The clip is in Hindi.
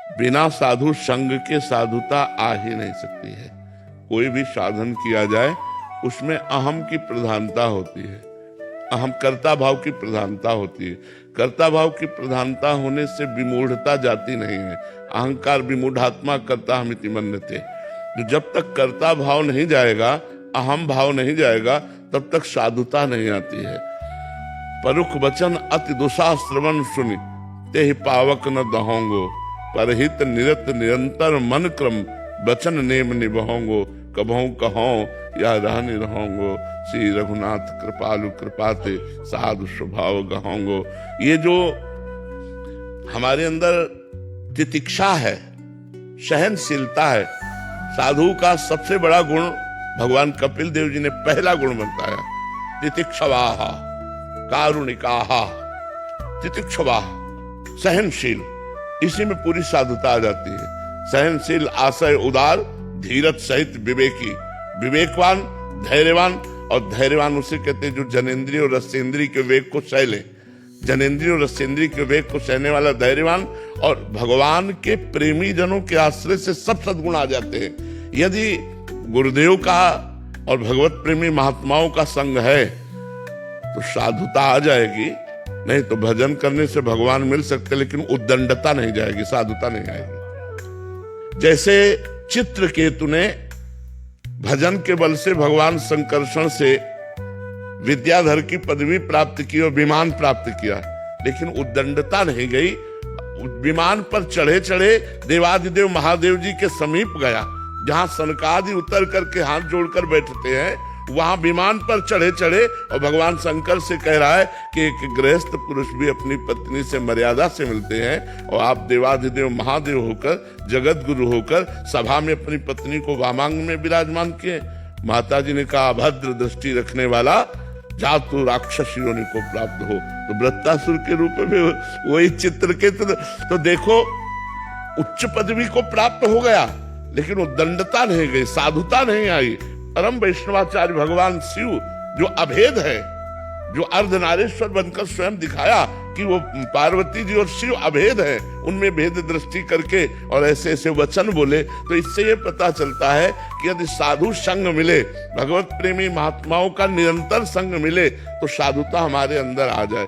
बिना साधु संग के साधुता आ ही नहीं सकती है। कोई भी साधन किया जाए उसमें अहम की प्रधानता होती है, अहम कर्ता भाव की प्रधानता होती है। कर्ता भाव की प्रधानता होने से विमूढ़ता जाती नहीं है। अहंकार विमूढ़ात्मा कर्ता हमिति मन्यते। जब तक कर्ता भाव नहीं जाएगा, अहम भाव नहीं जाएगा, तब तक साधुता नहीं आती है। परुख वचन अति दुसा श्रवण सुनि ते ही पावक न दहोंगो, परहित निरत निरंतर मन क्रम वचन नेम निभोंगो, कभों कहों या रहनि रहोंगो, श्री रघुनाथ कृपालु कृपाते साधु स्वभाव गहोंगो। ये जो हमारे अंदर तितिक्षा है, सहनशीलता है, साधु का सबसे बड़ा गुण भगवान कपिल देव जी ने पहला गुण बताया, तितिक्षवाह कारुणिकाह। तितिक्षवाह सहनशील, इसी में पूरी साधुता आ जाती है। सहनशील, आशय उदार, धीरज सहित विवेकी, विवेकवान, धैर्यवान। और धैर्यवान उसे कहते हैं जो जनेंद्रिय और रसेंद्रिय के वेग को सह ले। जनेंद्रिय और रसेंद्रिय के वेग को सहने वाला धैर्यवान। और भगवान के प्रेमी जनों के आश्रय से सब सद्गुण आ जाते हैं। यदि गुरुदेव का और भगवत प्रेमी महात्माओं का संग है तो साधुता आ जाएगी। नहीं तो भजन करने से भगवान मिल सकते, लेकिन उद्दंडता नहीं जाएगी, साधुता नहीं आएगी। जैसे चित्रकेतु ने भजन के बल से भगवान संकर्षण से विद्याधर की पदवी प्राप्त की और विमान प्राप्त किया, लेकिन उद्दंडता नहीं गई। विमान पर चढ़े चढ़े देवादिदेव महादेव जी के समीप गया, जहां सनकादि उतर करके हाथ जोड़कर बैठते हैं, वहां विमान पर चढ़े चढ़े और भगवान शंकर से कह रहा है कि एक गृहस्थ पुरुष भी अपनी पत्नी से मर्यादा से मिलते हैं, और आप देवादिदेव महादेव होकर, जगत गुरु होकर सभा में अपनी पत्नी को वामांग में विराजमान किए। माता जी ने कहा, अभद्र दृष्टि रखने वाला, जा तू राक्षस योनि को प्राप्त हो। तो वृत्तासुर के रूप में वही चित्रकेतु तो देखो उच्च पदवी को प्राप्त हो गया, लेकिन उद्दंडता नहीं गई, साधुता नहीं आई। परम वैष्णवाचार्य भगवान शिव जो अभेद है, जो अर्धनारेश्वर बनकर स्वयं दिखाया कि वो पार्वती जी और शिव अभेद है, उनमें भेद दृष्टि करके और ऐसे ऐसे वचन बोले, तो इससे ये पता चलता है कि यदि साधु संग मिले, भगवत प्रेमी महात्माओं का निरंतर संग मिले, तो साधुता हमारे अंदर आ जाए।